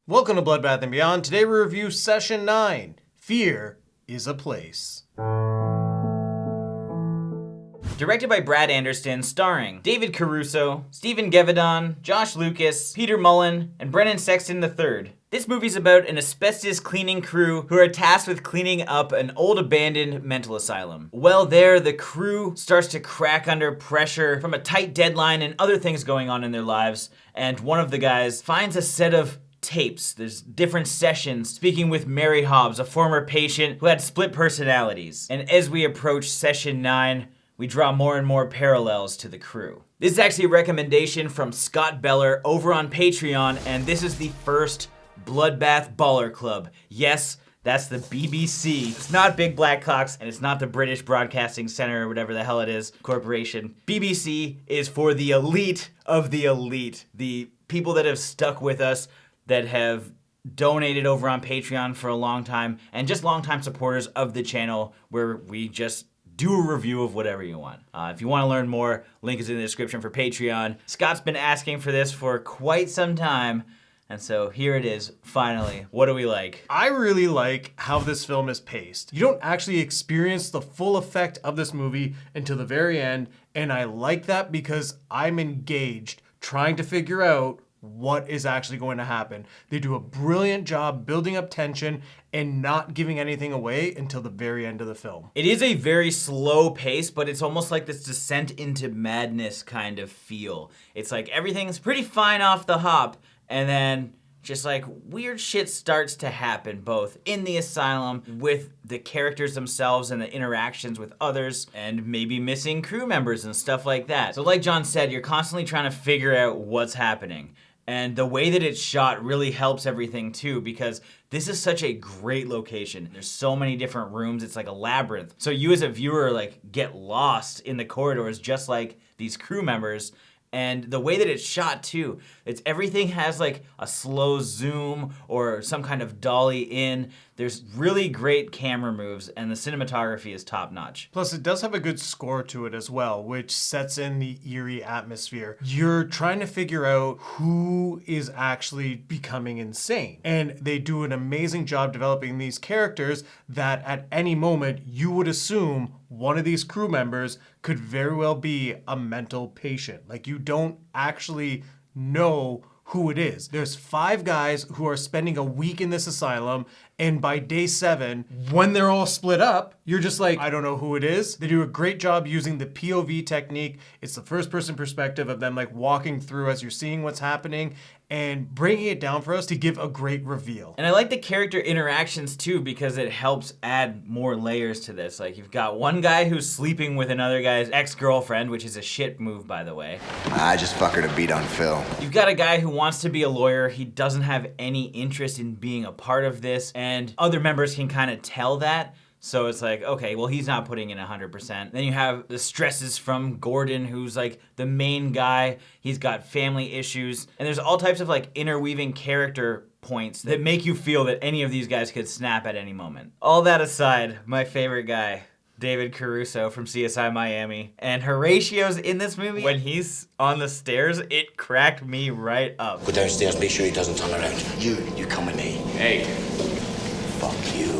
Welcome to Bloodbath and Beyond. Today we review Session 9, Fear is a Place. Directed by Brad Anderson, starring David Caruso, Stephen Gevedon, Josh Lucas, Peter Mullen, and Brennan Sexton III. This movie's about an asbestos cleaning crew who are tasked with cleaning up an old abandoned mental asylum. While there, the crew starts to crack under pressure from a tight deadline and other things going on in their lives, and one of the guys finds a set of tapes. There's different sessions speaking with Mary Hobbs, a former patient who had split personalities. And as we approach Session 9, we draw more and more parallels to the crew. This is actually a recommendation from Scott Beller over on Patreon, and this is the first Bloodbath Baller Club. Yes, that's the BBC. It's not Big Black Cocks, and it's not the British Broadcasting Centre or whatever the hell it is, corporation. BBC is for the elite of the elite. The people that have stuck with us, that have donated over on Patreon for a long time, and just longtime supporters of the channel, where we just do a review of whatever you want. If you want to learn more, link is in the description for Patreon. Scott's been asking for this for quite some time, and so here it is, finally. What do we like? I really like how this film is paced. You don't actually experience the full effect of this movie until the very end, and I like that because I'm engaged trying to figure out what is actually going to happen. They do a brilliant job building up tension and not giving anything away until the very end of the film. It is a very slow pace, but it's almost like this descent into madness kind of feel. It's like everything's pretty fine off the hop, and then just like weird shit starts to happen, both in the asylum, with the characters themselves and the interactions with others, and maybe missing crew members and stuff like that. So like John said, you're constantly trying to figure out what's happening. And the way that it's shot really helps everything too, because this is such a great location. There's so many different rooms, it's like a labyrinth. So you as a viewer like get lost in the corridors just like these crew members. And the way that it's shot too, everything has like a slow zoom or some kind of dolly in. There's really great camera moves, and the cinematography is top notch. Plus it does have a good score to it as well, which sets in the eerie atmosphere. You're trying to figure out who is actually becoming insane. And they do an amazing job developing these characters that at any moment you would assume one of these crew members could very well be a mental patient. Like, you don't actually know who it is. There's 5 guys who are spending a week in this asylum, and by day 7, when they're all split up, you're just like, I don't know who it is. They do a great job using the POV technique. It's the first person perspective of them like walking through as you're seeing what's happening and bringing it down for us to give a great reveal. And I like the character interactions too, because it helps add more layers to this. Like, you've got one guy who's sleeping with another guy's ex-girlfriend, which is a shit move, by the way. I just fuck her to beat on Phil. You've got a guy who wants to be a lawyer. He doesn't have any interest in being a part of this, and other members can kind of tell that. So it's like, okay, well, he's not putting in 100%. Then you have the stresses from Gordon, who's like the main guy. He's got family issues. And there's all types of like interweaving character points that make you feel that any of these guys could snap at any moment. All that aside, my favorite guy, David Caruso from CSI Miami. And Horatio's in this movie, when he's on the stairs, it cracked me right up. Go downstairs, make sure he doesn't turn around. You come with me. Hey. Fuck you.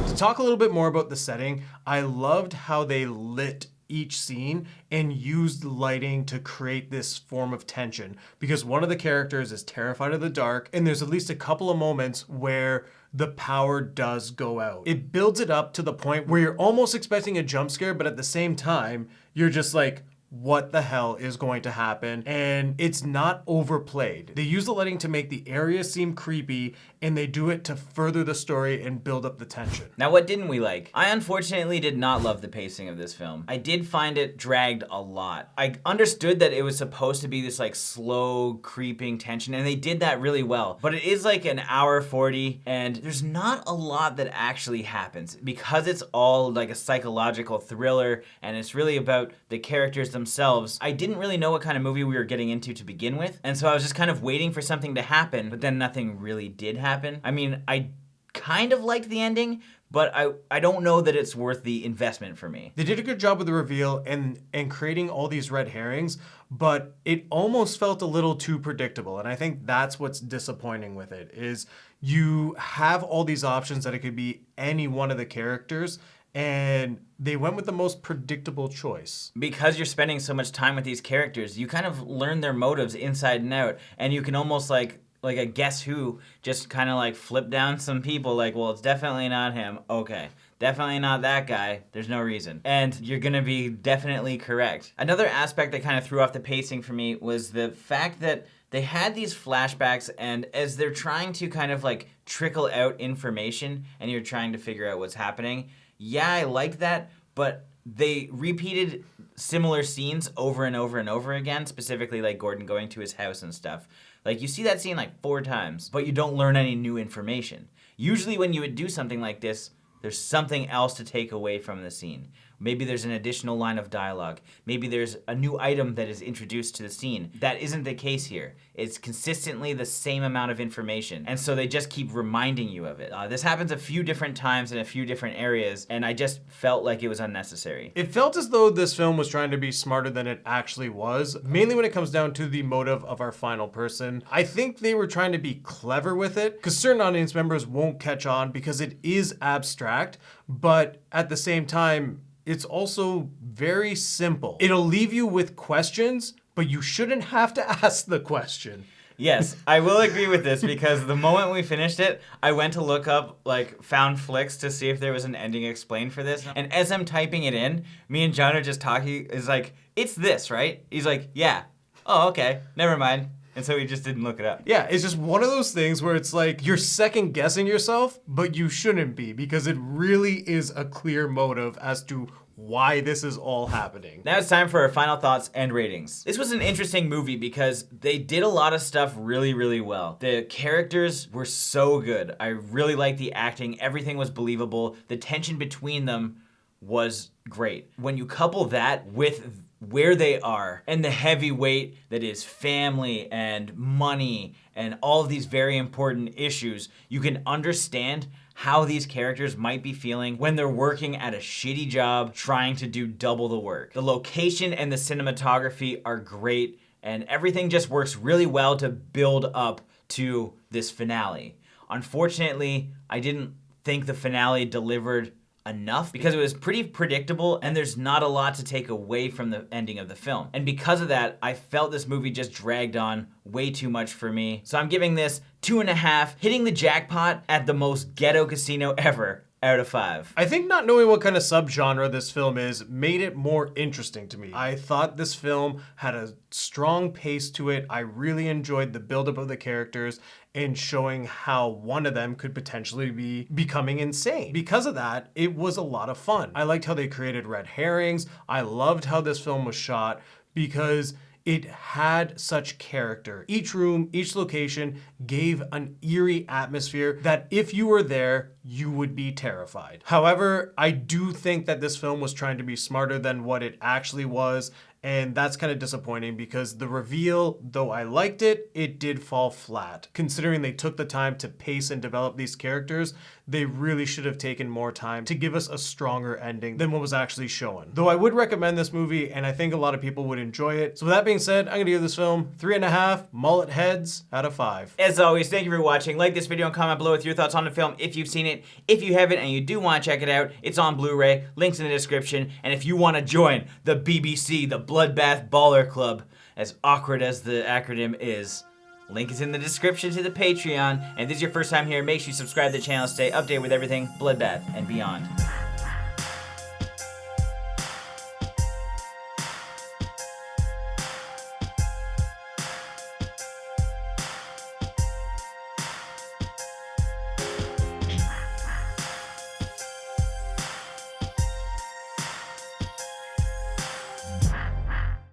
To talk a little bit more about the setting, I loved how they lit each scene and used lighting to create this form of tension, because one of the characters is terrified of the dark, and there's at least a couple of moments where the power does go out. It builds it up to the point where you're almost expecting a jump scare, but at the same time, you're just like, what the hell is going to happen? And it's not overplayed. They use the lighting to make the area seem creepy, and they do it to further the story and build up the tension. Now, what didn't we like? I unfortunately did not love the pacing of this film. I did find it dragged a lot. I understood that it was supposed to be this like slow creeping tension, and they did that really well. But it is like an hour 40, and there's not a lot that actually happens, because it's all like a psychological thriller, and it's really about the characters themselves. I didn't really know what kind of movie we were getting into to begin with, and so I was just kind of waiting for something to happen, but then nothing really did happen. I mean, I kind of liked the ending, but I don't know that it's worth the investment for me. They did a good job with the reveal and creating all these red herrings, but it almost felt a little too predictable. And I think that's what's disappointing with it, is you have all these options that it could be any one of the characters, and they went with the most predictable choice. Because you're spending so much time with these characters, you kind of learn their motives inside and out, and you can almost like a Guess Who, just kind of like flip down some people like, well, it's definitely not him. Okay. Definitely not that guy. There's no reason. And you're gonna be definitely correct. Another aspect that kind of threw off the pacing for me was the fact that they had these flashbacks, and as they're trying to kind of like trickle out information and you're trying to figure out what's happening, yeah, I like that, but they repeated similar scenes over and over and over again, specifically like Gordon going to his house and stuff. Like, you see that scene like 4 times, but you don't learn any new information. Usually when you would do something like this, there's something else to take away from the scene. Maybe there's an additional line of dialogue. Maybe there's a new item that is introduced to the scene. That isn't the case here. It's consistently the same amount of information. And so they just keep reminding you of it. This happens a few different times in a few different areas, and I just felt like it was unnecessary. It felt as though this film was trying to be smarter than it actually was, mainly when it comes down to the motive of our final person. I think they were trying to be clever with it, because certain audience members won't catch on because it is abstract, but at the same time, it's also very simple. It'll leave you with questions, but you shouldn't have to ask the question. Yes, I will agree with this, because the moment we finished it, I went to look up, like, found flicks to see if there was an ending explained for this. And as I'm typing it in, me and John are just talking. Is like, it's this, right? He's like, yeah. Oh, okay. Never mind. And so he just didn't look it up. Yeah, it's just one of those things where it's like you're second guessing yourself, but you shouldn't be, because it really is a clear motive as to why this is all happening. Now it's time for our final thoughts and ratings. This was an interesting movie because they did a lot of stuff really, really well. The characters were so good. I really liked the acting. Everything was believable. The tension between them was great. When you couple that with where they are and the heavy weight that is family and money and all of these very important issues, you can understand how these characters might be feeling when they're working at a shitty job trying to do double the work. The location and the cinematography are great, and everything just works really well to build up to this finale. Unfortunately, I didn't think the finale delivered enough, because it was pretty predictable and there's not a lot to take away from the ending of the film. And because of that, I felt this movie just dragged on way too much for me. So I'm giving this 2.5, hitting the jackpot at the most ghetto casino ever, out of 5. I think not knowing what kind of subgenre this film is made it more interesting to me. I thought this film had a strong pace to it. I really enjoyed the buildup of the characters and showing how one of them could potentially be becoming insane. Because of that, it was a lot of fun. I liked how they created red herrings. I loved how this film was shot, because it had such character. Each room, each location gave an eerie atmosphere that if you were there, you would be terrified. However, I do think that this film was trying to be smarter than what it actually was, and that's kind of disappointing, because the reveal, though I liked it, it did fall flat. Considering they took the time to pace and develop these characters, they really should have taken more time to give us a stronger ending than what was actually shown. Though I would recommend this movie, and I think a lot of people would enjoy it. So with that being said, I'm gonna give this film 3.5 mullet heads out of 5. As always, thank you for watching. Like this video and comment below with your thoughts on the film if you've seen it. If you haven't and you do want to check it out, it's on Blu-ray, links in the description. And if you want to join the BBC, the Bloodbath Baller Club, as awkward as the acronym is, link is in the description to the Patreon. And if this is your first time here, make sure you subscribe to the channel to stay updated with everything Bloodbath and beyond.